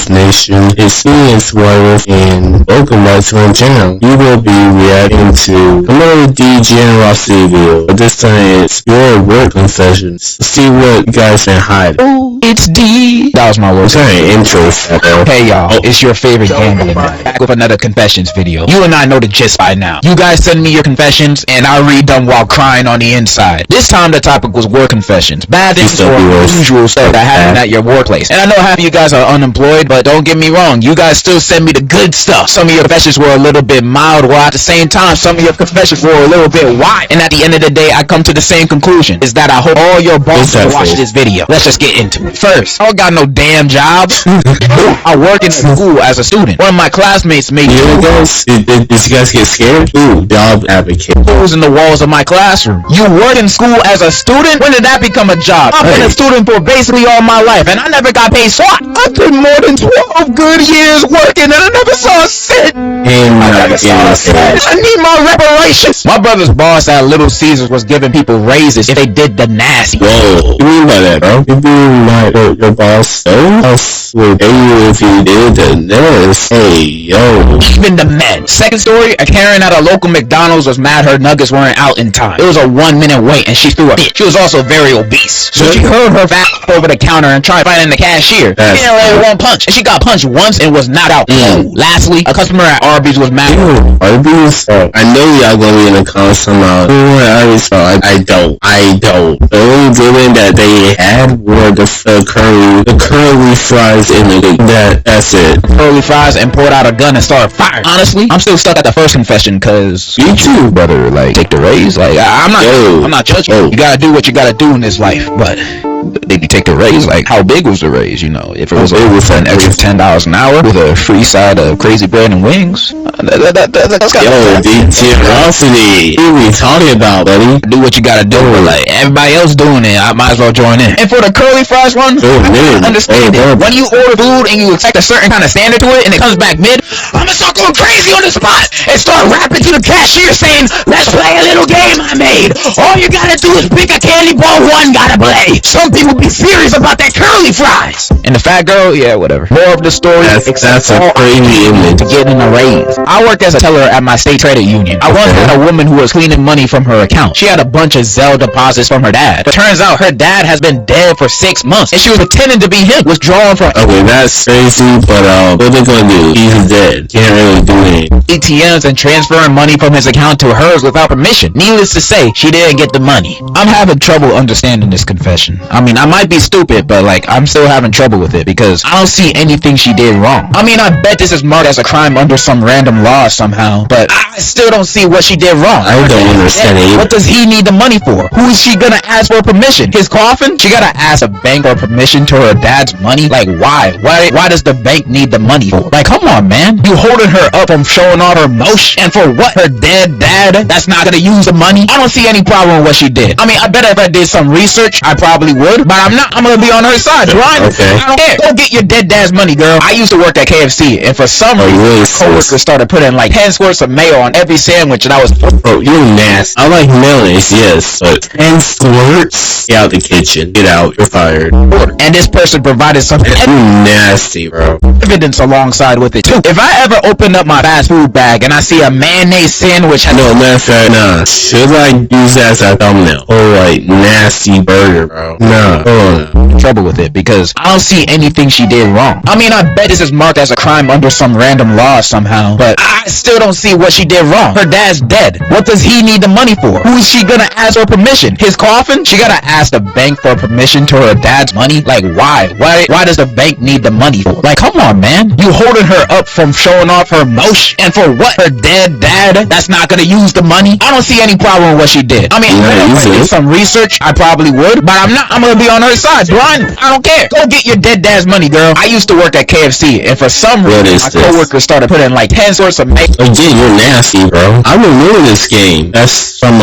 ITWaterWolf Nation, it's me, ITSWaterWolf, and welcome back to my channel. We will be reacting to another Degenerocity video, but this time it's your work confessions. Let's see what you guys can hide. Oh, it's D. That was my word. Sorry, intro. Hey y'all, it's your favorite gambling man, back with another confessions video. You and I know the gist by now. You guys send me your confessions, and I read them while crying on the inside. This time the topic was work confessions. Bad things or unusual stuff that happened at your workplace. And I know half of you guys are unemployed, but don't get me wrong, you guys still send me the good stuff. Some of your confessions were a little bit mild, while at the same time, some of your confessions were a little bit wide. And at the end of the day, I come to the same conclusion, is that I hope all your bosses watch this video. Let's just get into it. First, I don't got no damn job. I work in school as a student. One of my classmates made did you guys get scared? Ooh, job advocate. Holes in the walls of my classroom. You work in school as a student? When did that become a job? I've been a student for basically all my life, and I never got paid squat. I put more than 12 good years working, and I never saw a cent. I need my reparations. My brother's boss at Little Caesars was giving people raises if they did the nasty. Whoa, what do you mean by that, bro? You mean like your boss? Else would pay you if you did the nasty. Hey, yo. Even the men. Second story, a Karen at a local McDonald's was mad her nuggets weren't out in time. It was a 1 minute wait, and she threw a fit. She was also very obese, so she hurled her back over the counter and tried fighting the cashier. She didn't land one punch, and she got punched once and was not out. Lastly, a customer at Arby's was mad. Arby's? I know y'all gonna be in the comments somehow. Arby's? I don't. The only good that they had were the curly fries in that's it. Curly fries, and poured out a gun and started firing. Honestly, I'm still stuck at the first confession, cause me too, brother. Like, take the raise. Like, I'm not judging. You gotta do what you gotta do in this life, but did you take the raise? Like, how big was the raise? You know, if it was an extra $10 an hour with a free side of crazy bread and wings, that's got Degenerocity. What are we talking about, buddy? Do what you gotta do. Like, everybody else doing it, I might as well join in. And for the curly fries one, I understand it. When you order food and you expect a certain kind of standard to it, and it comes back mid, I'm gonna start going crazy on the spot and start rapping to the cashier saying, "Let's play a little game I made. All you gotta do is pick a candy bar, one gotta play." Some people be serious about that curly fries. And the fat girl, yeah, whatever. More of the story. That's a crazy image. To getting a raise. I worked as a teller at my state credit union. I once had a woman who was cleaning money from her account. She had a bunch of Zelle deposits from her dad. But turns out her dad has been dead for 6 months, and she was pretending to be him, withdrawing from. Okay, that's crazy, but what they gonna do? He's dead. Can't really do anything. ATMs and transferring money from his account to hers without permission. Needless to say, she didn't get the money. I'm having trouble understanding this confession. I mean, I might be stupid, but like, I'm still having trouble with it because I don't see anything she did wrong. I mean, I bet this is marked as a crime under some random law somehow, but I still don't see what she did wrong. I don't understand it. What does he need the money for? Who is she gonna ask for permission? His coffin? She gotta ask a bank for permission to her dad's money? Like, why? Why does the bank need the money for? Like, come on, man. You holding her up from showing all her motion? And for what? Her dead dad that's not gonna use the money? I don't see any problem with what she did. I mean, I bet if I did some research, I probably would, but I'm gonna be on her side, right? Okay. I don't care. Go get your dead dad's money, girl. I used to work at KFC, and for some reason, coworkers started putting like 10 squirts of mayo on every sandwich, and I was, bro, you're nasty. I like mayonnaise, yes, but 10 squirts? Get out the kitchen. Get out. You're fired. And this person provided something nasty, bro. Evidence alongside with it too. If I ever open up my fast food bag and I see a mayonnaise sandwich, no, matter of fact, nah. Should I use that as a thumbnail? Oh, like nasty burger, bro. Nah, hold on. Trouble with it because I don't see anything she did wrong. I mean, I bet this is marked as a crime under some random law somehow, but I still don't see what she did wrong. Her dad's dead. What does he need the money for? Who is she gonna ask for permission? His coffin? She gotta ask the bank for permission to her dad's money? Like, why? Why does the bank need the money for? Like, come on, man. You holding her up from showing off her motion? And for what? Her dead dad that's not gonna use the money? I don't see any problem with what she did. I mean, if I did some research, I probably would, but I'm gonna be on her side. I don't care. Go get your dead dad's money, girl. I used to work at KFC, and for some reason, my coworkers started putting like 10 sorts of mayo. Again, you're nasty, bro. I remember this game. That's from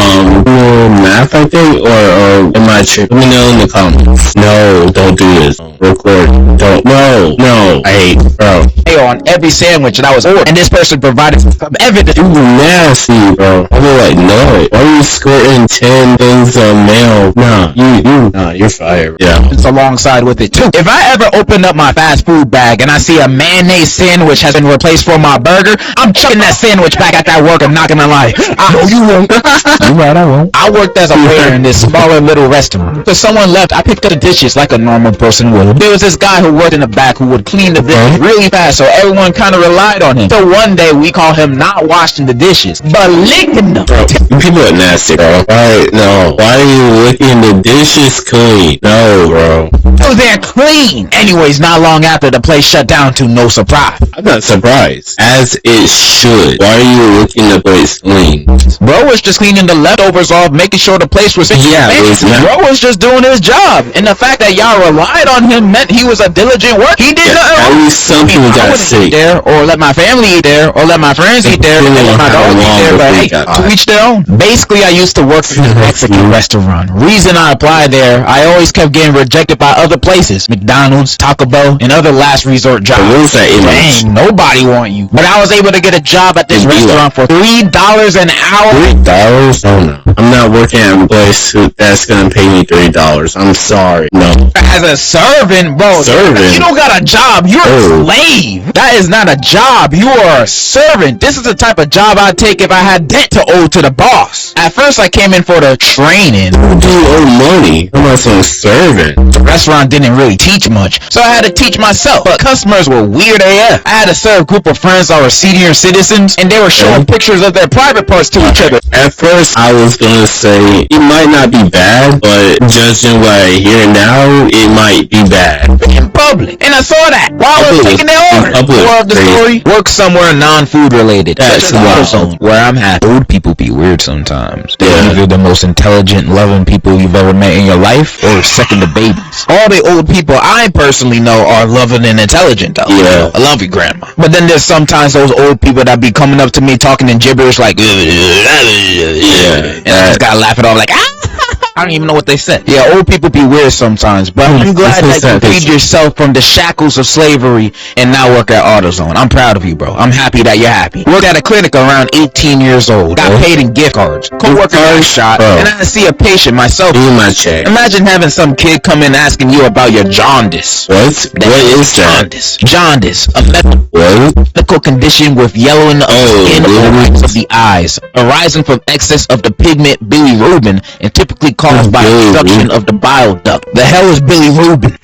Google Math, I think, or am I tripping? Let me know in the comments. No, don't do this. Record. Don't. No. I hate, bro. Mayo on every sandwich that I was ordered, and this person provided some evidence. You nasty, bro. I was like, no. Why are you squirting 10 things of mayo? Nah, you're you're fired. Yeah. It's alongside with it too. If I ever open up my fast food bag and I see a mayonnaise sandwich has been replaced for my burger, I'm chucking that sandwich back at that work. I'm not gonna lie. No, you won't. You right, I won't. I worked as a waiter in this smaller little restaurant. So someone left, I picked up the dishes like a normal person would. There was this guy who worked in the back who would clean the dishes really fast, so everyone kind of relied on him. So one day we call him not washing the dishes, but licking them. Bro, people are nasty, bro. Why are you licking the dishes clean? No, bro. So they're clean. Anyways, not long after, the place shut down to no surprise. I'm not surprised. As it should. Why are you licking the place clean? Bro was just cleaning the leftovers off, making sure the place was Bro was just doing his job. And the fact that y'all relied on him meant he was a diligent worker. He did nothing wrong. At least something got sick. There, or let my family eat there, or let my friends eat there, or let my dog eat there, but hey, to each their own. Basically, I used to work for a Mexican restaurant. Reason I applied there, I always kept getting rejected by other places. McDonald's, Taco Bell, and other last resort jobs. Dang, nobody want you. But I was able to get a job at this restaurant for $3 an hour. $3? Oh no. I'm not working at a place that's gonna pay me $3. I'm sorry. No. As a servant, bro. You don't got a job. You're a slave. That is not a job. You are a servant. This is the type of job I'd take if I had debt to owe to the boss. At first, I came in for the training. Who do you owe money? I'm not some servant. The restaurant didn't really teach much, so I had to teach myself. But customers were weird AF. I had to serve a group of friends that were senior citizens, and they were showing pictures of their private parts to each other. At first, I was gonna say it might not be bad, but judging what I hear now, it might be bad. In public. And I saw that while I was taking their order. More of the story, work somewhere non-food related. That's wild. Where I'm at, old people be weird sometimes. They're either the most intelligent, loving people you've ever met in your life, or second to babies. All the old people I personally know are loving and intelligent though. Yeah. I love you, grandma. But then there's sometimes those old people that be coming up to me talking in gibberish like, and I just gotta laugh it off like, I don't even know what they said. Yeah, old people be weird sometimes, but I'm glad that you freed yourself from the shackles of slavery and now work at AutoZone. I'm proud of you, bro. I'm happy that you're happy. Worked at a clinic around 18 years old. Got paid in gift cards. Co-worker got shot, and I see a patient myself. My check. Imagine having some kid come in asking you about your jaundice. What is that? Jaundice. A medical condition with yellowing of the skin or whites of the eyes, arising from excess of the pigment bilirubin, and typically caused by obstruction of the bile duct. The hell is bilirubin?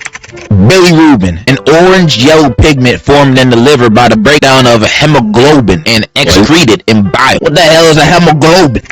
Bilirubin, an orange-yellow pigment formed in the liver by the breakdown of hemoglobin and excreted in bile. What the hell is a hemoglobin?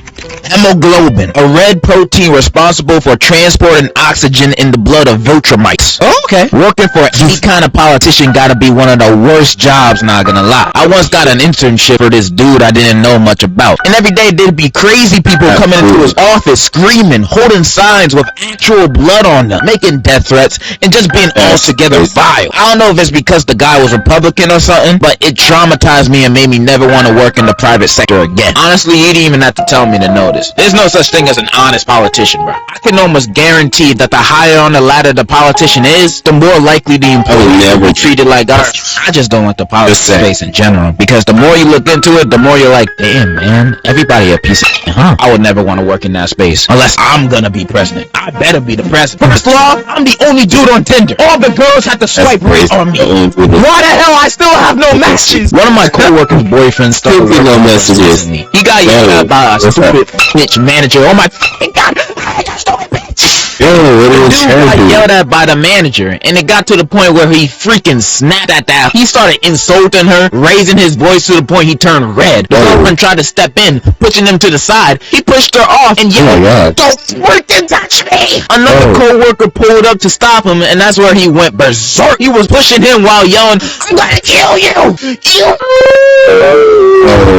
Hemoglobin, a red protein responsible for transporting oxygen in the blood of Viltrumites. Oh, okay. Working for any kind of politician gotta be one of the worst jobs, not gonna lie. I once got an internship for this dude I didn't know much about. And every day there'd be crazy people coming into his office screaming, holding signs with actual blood on them, making death threats, and just being altogether vile. I don't know if it's because the guy was Republican or something, but it traumatized me and made me never want to work in the private sector again. Honestly, you didn't even have to tell me to know this. There's no such thing as an honest politician, bro. I can almost guarantee that the higher on the ladder the politician is, the more likely the employee will be treated like garbage. I just don't like the politics space in general, because the more you look into it, the more you're like, damn, man, everybody a piece of shit. I would never want to work in that space unless I'm gonna be president. I better be the president. First law, I'm the only dude on Tinder. All the girls have to swipe right on me. Why the hell I still have no matches? One of my co-workers' boyfriends started no messages. He got yelled at by a stupid bitch manager. Oh my fucking god, I got stupid bitch. Yo, what is got yelled at by the manager, and it got to the point where he freaking snapped at that. He started insulting her, raising his voice to the point he turned red. The girlfriend tried to step in, pushing him to the side. He pushed her off and yelled, "Don't freaking touch me!" Another co-worker pulled up to stop him, and that's where he went berserk. He was pushing him while yelling, "I'm gonna kill you!"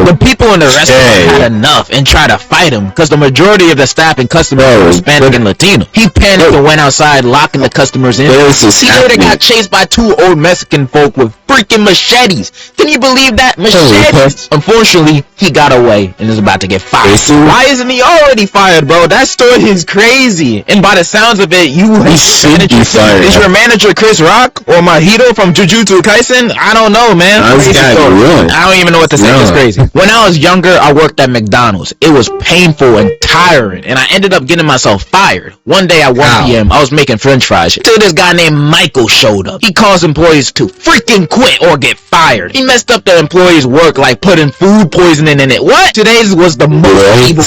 The people in the restaurant had enough and tried to fight him, because the majority of the staff and customers were Hispanic and Latino. He panicked and went outside, locking the customers in. He later got chased by two old Mexican folk with freaking machetes. Can you believe that? Machetes. Unfortunately, he got away and is about to get fired. Why isn't he already fired, bro? That story is crazy. And by the sounds of it, he should be fired. Is your manager Chris Rock or Mahito from Jujutsu Kaisen? I don't know, man. I don't don't even know what to say. It's crazy. When I was younger, I worked at McDonald's. It was painful and tiring, and I ended up getting myself fired. One day at 1 p.m., I was making french fries till this guy named Michael showed up. He caused employees to freaking quit or get fired. He messed up the employees' work like putting food poisoning in it. What? Today's was the most evil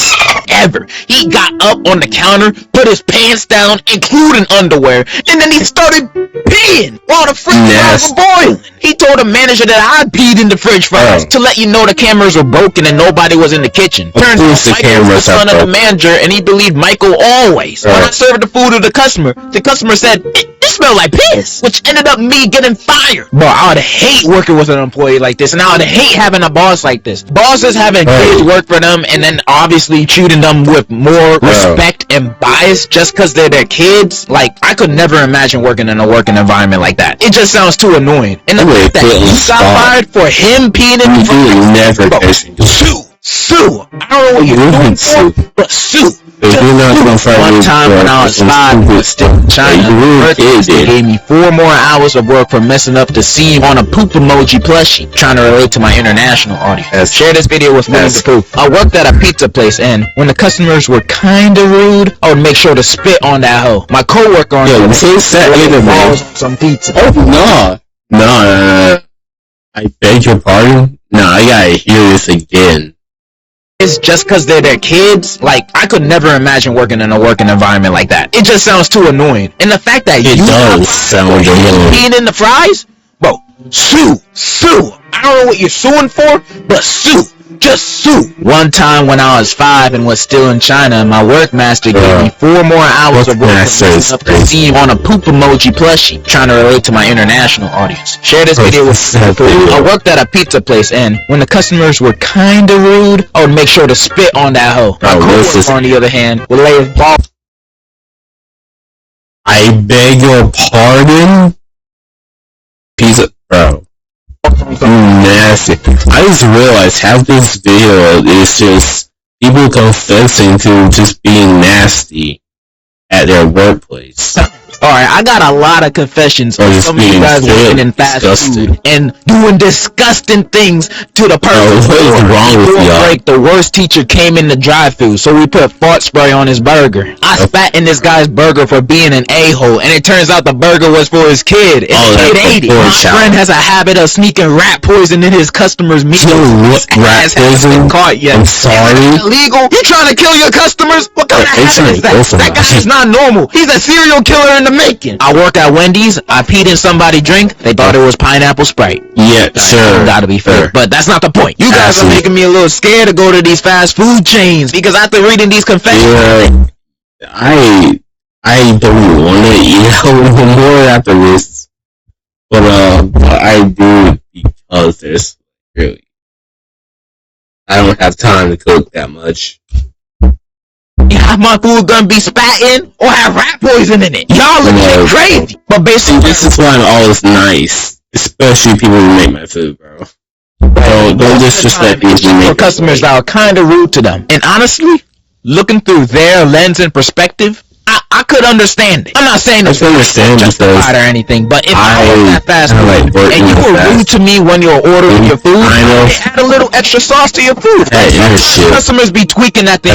ever. He got up on the counter, put his pants down, including underwear, and then he started peeing while the french fries were boiling. He told the manager that I peed in the french fries to let you know the cameras were broken and nobody was in the kitchen. Turns out Michael was the son of the manager and he believed Michael always. When I served the food to the customer said, it smelled like piss, which ended up me getting fired. Bro, I would hate working with an employee like this, and I would hate having a boss like this. Bosses having kids work for them and then obviously treating them with more respect and bias just because they're their kids. Like, I could never imagine working in a working environment like that. It just sounds too annoying. And the fact that you got fired for him peeing in the sue. I don't know what you're doing for, but sue. One time when I was 5, I was still in China. They gave me 4 more hours of work for messing up the seam on a poop emoji plushie. Trying to relate to my international audience. Share this video with me to proof. I worked at a pizza place, and when the customers were kinda rude, I would make sure to spit on that hoe. My coworker on some pizza. Oh no. I beg your pardon? No, I gotta hear this again. It's just because they're their kids. Like, I could never imagine working in a working environment like that. It just sounds too annoying. And the fact that it does sound annoying. Being in the fries, bro, sue. I don't know what you're suing for, but sue. Just sue. One time when I was 5 and was still in China, my work master gave me 4 more hours of work for messing up the seam on a poop emoji plushie. Trying to relate to my international audience. Share this video with me. I worked at a pizza place, and when the customers were kinda rude, I would make sure to spit on that hoe. My coworker, on the other hand, would lay his ball. I beg your pardon? Pizza, bro. Nasty. I just realized half this video is just people confessing to just being nasty at their workplace. Alright, I got a lot of confessions of some of you guys working in fast food and doing disgusting things to the person. What is wrong with y'all? Break, the worst teacher came in the drive-thru, so we put fart spray on his burger. I spat in this guy's burger for being an a-hole, and it turns out the burger was for his kid. And the kid ate it. My friend has a habit of sneaking rat poison in his customers' meat. Rat poison? I'm sorry. Illegal? You trying to kill your customers? What kind of habit is that? That guy is not normal. He's a serial killer in the making. I work at Wendy's. I peed in somebody's drink. They thought it was pineapple Sprite. Yeah, sure. Gotta be fair. But that's not the point. You guys are making me a little scared to go to these fast food chains because after reading these confessions, I don't want to eat more after this. But I do because there's really I don't have time to cook that much. Have my food gonna be spat in or have rat poison in it? Y'all look crazy. But basically, this is why I'm always nice, especially people who make my food, bro. Don't disrespect these customers that are kind of rude to them. And honestly, looking through their lens and perspective, I could understand it. I'm not saying it's justified or anything, but if I was that fast food and you were rude to me when you were ordering your food, add a little extra sauce to your food. Customers be tweaking at the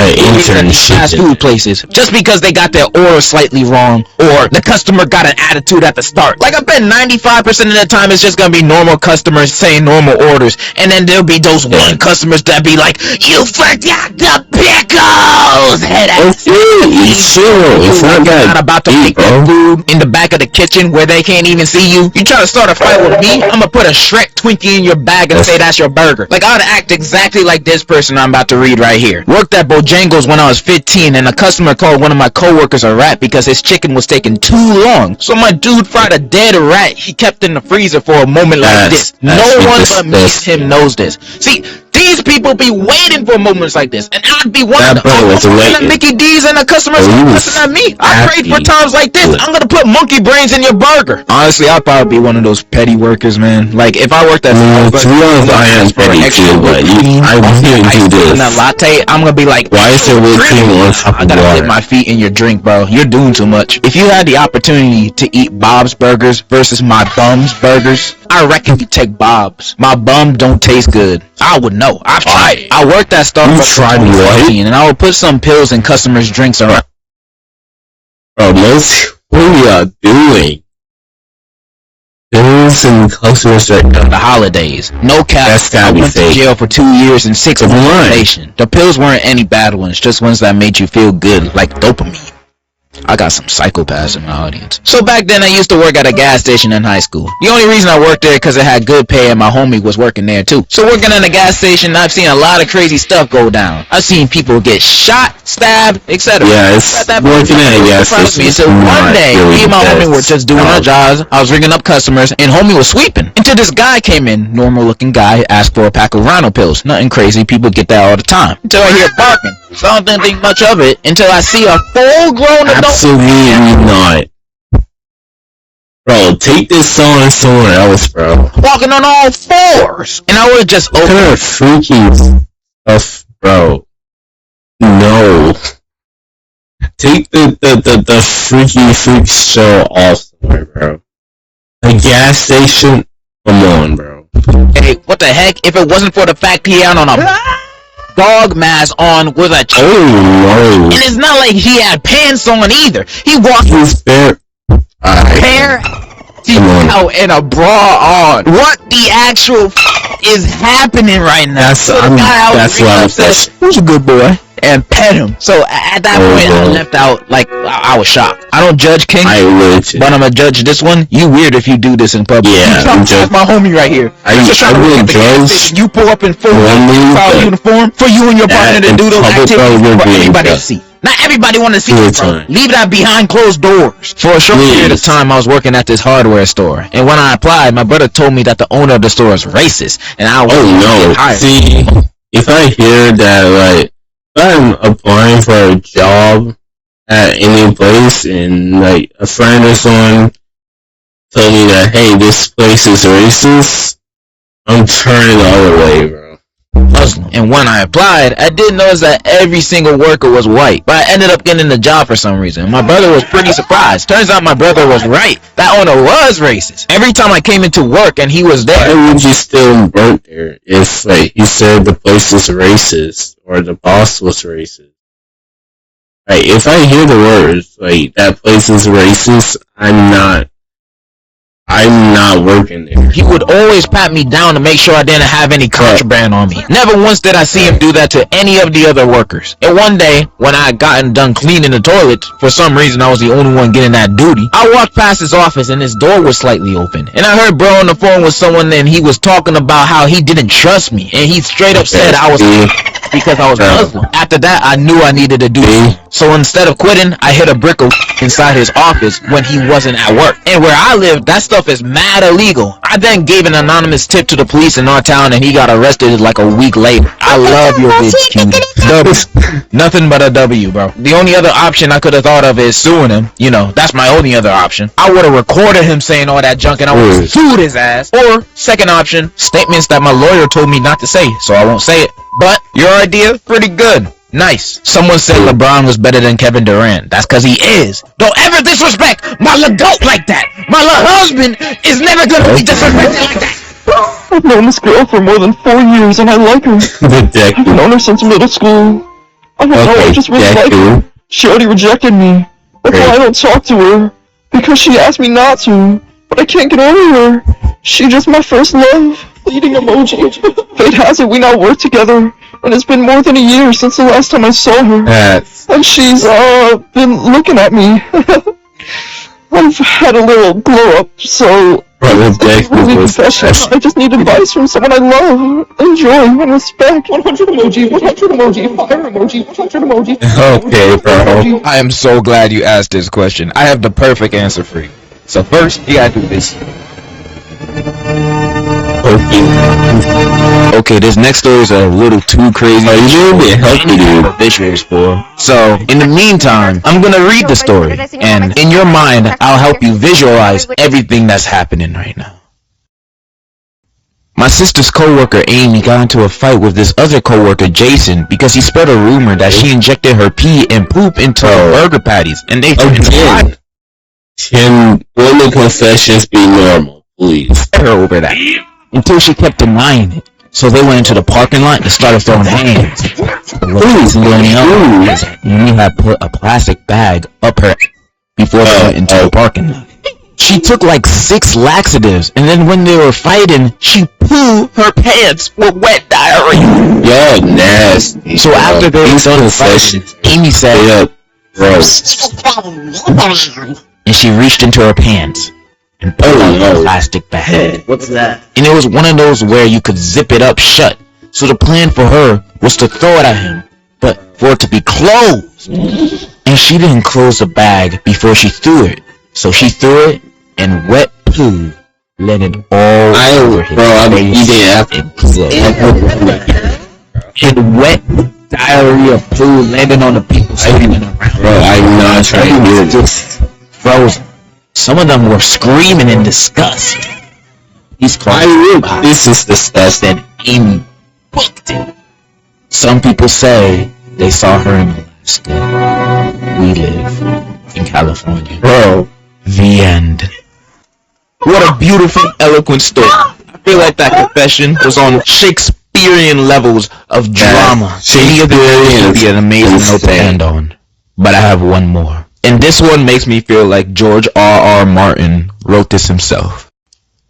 fast food places just because they got their order slightly wrong or the customer got an attitude at the start. Like, I bet 95% of the time it's just gonna be normal customers saying normal orders, and then there'll be those one customers that be like, "You forgot the pickles!" It's not about to make that food in the back of the kitchen where they can't even see you. You try to start a fight with me, I'm gonna put a Shrek Twinkie in your bag and say that's your burger. Like, I would act exactly like this person I'm about to read right here. Worked at Bojangles when I was 15, and a customer called one of my coworkers a rat because his chicken was taking too long. So my dude fried a dead rat he kept in the freezer for a moment like this. No one but me and him knows this. See, These people be waiting for moments like this, and I'd be one of That brother was them. waiting. Mickey D's and the customers listen at me. I prayed for times like this. I'm gonna put monkey brains in your burger. Honestly, I'd probably be one of those petty workers, man. Like if I worked at to be honest, I am petty too, but I didn't do this. In that latte, I'm gonna be like, why is there whipped cream on top I of gotta water? dip my feet in your drink, bro. You're doing too much. If you had the opportunity to eat Bob's Burgers versus my bum's burgers, I reckon you take Bob's. My bum don't taste good. I would know. I've tried. I worked at Starbucks in 2014, and I would put some pills in customers' drinks around. Bro, what are y'all doing? Pills and customers right now. The holidays. No cap. That's gotta I be went to fake. jail for 2 years and 6 months probation. The pills weren't any bad ones, just ones that made you feel good, like dopamine. I got some psychopaths in my audience. So back then I used to work at a gas station in high school. The only reason I worked there because it had good pay and my homie was working there too. So working at a gas station, I've seen a lot of crazy stuff go down. I've seen people get shot, stabbed, etc. Yeah, it's working at a gas station. So one day, me and my homie were just doing our jobs. I was ringing up customers and homie was sweeping. Until this guy came in, normal looking guy, asked for a pack of Rhino pills. Nothing crazy, people get that all the time. Until I hear barking. So I don't think much of it until I see a full-grown adult. Absolutely not. Bro, take this song somewhere else, bro. Walking on all fours. And I would just open What kind of freaky stuff, bro? No. Take the freaky freak show off somewhere, bro. A gas station? Come on, bro. Hey, what the heck? If it wasn't for the fact he had on a dog mask on with a no. And it's not like he had pants on either. He walked his bare out and a bra on. What the actual is happening right now? That's what I'm saying. Who's a good boy? And pet him. So at that point, I left out like I was shocked. I don't judge King, but I'm gonna judge this one. You weird if you do this in public. Yeah, that's my homie right here. I will judge. You pull up in full uniform for you and your partner to do those activities for everybody to see. Not everybody want to see it, bro. Leave that behind closed doors. For a short period of time, I was working at this hardware store, and when I applied, my brother told me that the owner of the store is racist, and I was hired. See, if I hear that, like, if I'm applying for a job at any place, and like a friend or someone told me that, hey, this place is racist, I'm turning the other way, bro. Muslim. And when I applied, I did notice that every single worker was white, but I ended up getting the job for some reason. My brother was pretty surprised. Turns out my brother was right. That owner was racist. Every time I came into work and he was there. Why would you still work there if, like, he said the place is racist or the boss was racist? Like, if I hear the words, like, that place is racist, I'm not working there. He would always pat me down to make sure I didn't have any contraband on me. Never once did I see him do that to any of the other workers. And one day, when I had gotten done cleaning the toilet, for some reason I was the only one getting that duty, I walked past his office and his door was slightly open. And I heard bro on the phone with someone and he was talking about how he didn't trust me. And he straight up said I was because I was Muslim. After that, I knew I needed to do it. So instead of quitting, I hit a brick inside his office when he wasn't at work. And where I live, that stuff is mad illegal. I then gave an anonymous tip to the police in our town and he got arrested like a week later. I love your bitch, Q. Nothing but a W, bro. The only other option I could have thought of is suing him. You know, that's my only other option. I would have recorded him saying all that junk and I would have sued his ass. Or, second option, statements that my lawyer told me not to say, so I won't say it. But, your idea? Pretty good. Nice. Someone said LeBron was better than Kevin Durant. That's cause he is. Don't ever disrespect my little goat like that. My little husband is never gonna be disrespected like that. I've known this girl for more than 4 years and I like her. I've known her since middle school. I don't know, I just really like her. She already rejected me. That's why I don't talk to her. Because she asked me not to. But I can't get over her. She just my first love. Bleeding emoji. Fate has it we now work together. And it's been more than a year since the last time I saw her. And she's, been looking at me. I've had a little glow up, so... really confession. I just need advice from someone I love, enjoy, and respect. 100 emoji, 100 emoji, fire emoji, 100 emoji. Okay, bro. I am so glad you asked this question. I have the perfect answer for you. So first, you gotta do this. Okay. Okay, this next story is a little too crazy. Are you doing healthy, dude? Visuals for. So, in the meantime, I'm gonna read the story, and in your mind, I'll help you visualize everything that's happening right now. My sister's coworker Amy got into a fight with this other coworker Jason because he spread a rumor that she injected her pee and poop into burger patties, and they again. Can women confessions be normal, please? Her over that until she kept denying it. So they went into the parking lot and started throwing hands. Please, Amy had put a plastic bag up her before they went into the parking lot. She took like 6 laxatives, and then when they were fighting, she pooed her pants with wet diarrhea. Yo, nasty. So after they were done fighting, Amy said, gross. And she reached into her pants and pulled out a plastic bag. Hey, what's that? And it was one of those where you could zip it up shut. So the plan for her was to throw it at him, but for it to be closed. And she didn't close the bag before she threw it. So she threw it, and wet poo let it all over his face. And wet diarrhea poo landed on the people standing around. Bro, I'm not trying to do this. Frozen. Some of them were screaming in disgust. This is disgusting. Amy booked it. Some people say they saw her in Alaska. We live in California. Bro. The end. What a beautiful, eloquent story. I feel like that confession was on Shakespearean levels of drama. Shakespearean would be an amazing note to end on. But I have one more. And this one makes me feel like George R.R. Martin wrote this himself.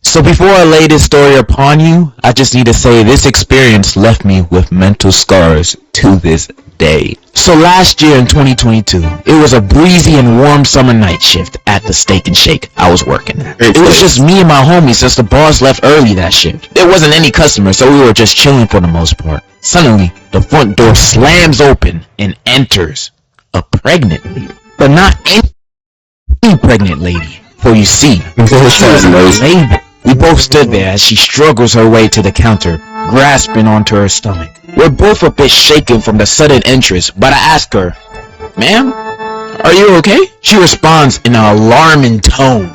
So before I lay this story upon you, I just need to say this experience left me with mental scars to this day. So last year in 2022, it was a breezy and warm summer night shift at the Steak and Shake I was working at. It was just me and my homies since the boss left early that shift. There wasn't any customers, so we were just chilling for the most part. Suddenly, the front door slams open and enters a pregnant lady. But not any pregnant lady. For you see, she was labeled. We both stood there as she struggles her way to the counter, grasping onto her stomach. We're both a bit shaken from the sudden entrance, but I ask her, "Ma'am, are you okay?" She responds in an alarming tone,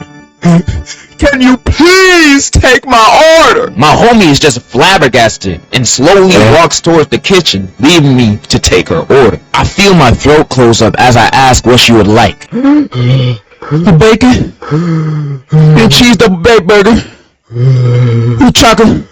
"Can you please take my order?" My homie is just flabbergasted and slowly walks towards the kitchen, leaving me to take her order. I feel my throat close up as I ask what she would like. The bacon, and cheese double baked burger, with chocolate,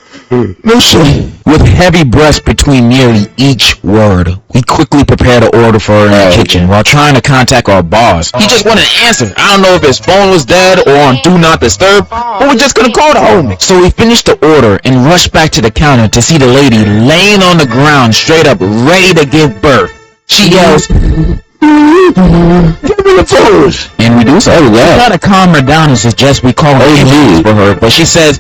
no shit. With heavy breaths between nearly each word, we quickly prepare the order for her in the kitchen while trying to contact our boss. He just wanted an answer. I don't know if his phone was dead or on do not disturb, but we're just gonna call the homie. So we finished the order and rushed back to the counter to see the lady laying on the ground straight up ready to give birth. She yells, "Give me the food!" And we do so. We try to calm her down and suggest we call an ambulance for her, but she says,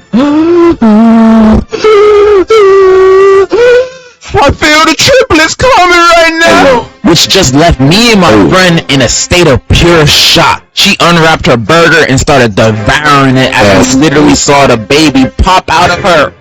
"I feel the triplets coming right now," which just left me and my friend in a state of pure shock. She unwrapped her burger and started devouring it as we literally saw the baby pop out of her.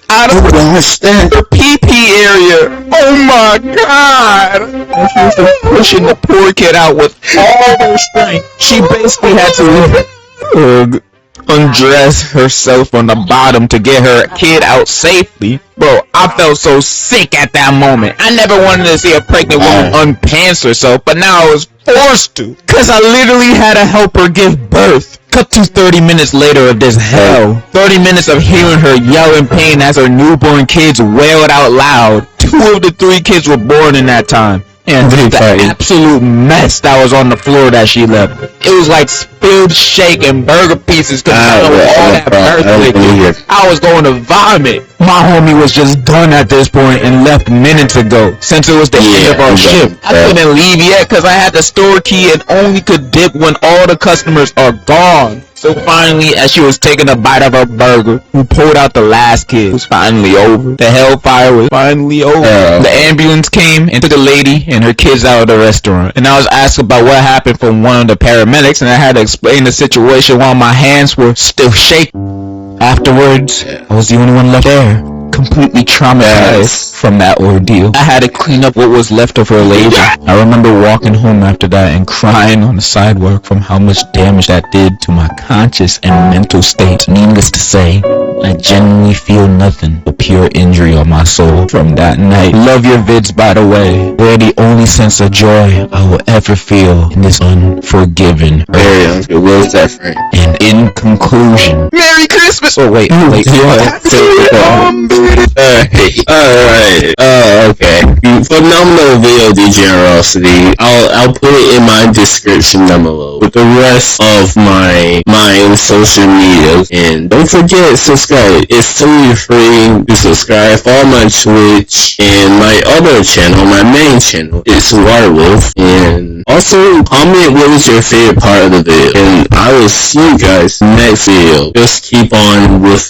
Out of the pee-pee area. Oh my god! And she was just pushing the poor kid out with all her strength. She basically had to undress herself on the bottom to get her kid out safely. Bro, I felt so sick at that moment. I never wanted to see a pregnant woman unpants herself, but now I was forced to. Cause I literally had to help her give birth. Cut to 30 minutes later of this hell. 30 minutes of hearing her yell in pain as her newborn kids wailed out loud. 2 of the 3 kids were born in that time. And the absolute mess that was on the floor that she left. It was like spilled shake and burger pieces because all that birthday. I was going to vomit. My homie was just done at this point and left minutes ago since it was the end of our shift. I couldn't leave yet because I had the store key and only could dip when all the customers are gone. So finally, as she was taking a bite of her burger, we pulled out the last kid. It was finally over. The hellfire was finally over. The ambulance came and took the lady and her kids out of the restaurant. And I was asked about what happened from one of the paramedics, and I had to explain the situation while my hands were still shaking. Afterwards, I was the only one left there. completely traumatized from that ordeal. I had to clean up what was left of her labor. I remember walking home after that and crying on the sidewalk from how much damage that did to my conscious and mental state. Needless to say, I genuinely feel nothing but pure injury on my soul from that night. Love your vids, by the way. They're the only sense of joy I will ever feel in this unforgiven earth. It was that friend. And in conclusion, Merry Christmas! Oh wait. Alright. Okay. Phenomenal video, Degenerocity. I'll put it in my description down below with the rest of my social media. And don't forget, subscribe. It's totally free to subscribe. Follow my Twitch and my other channel, my main channel. It's ITSWaterWolf. And also comment what was your favorite part of the video. And I will see you guys next video. Just keep on with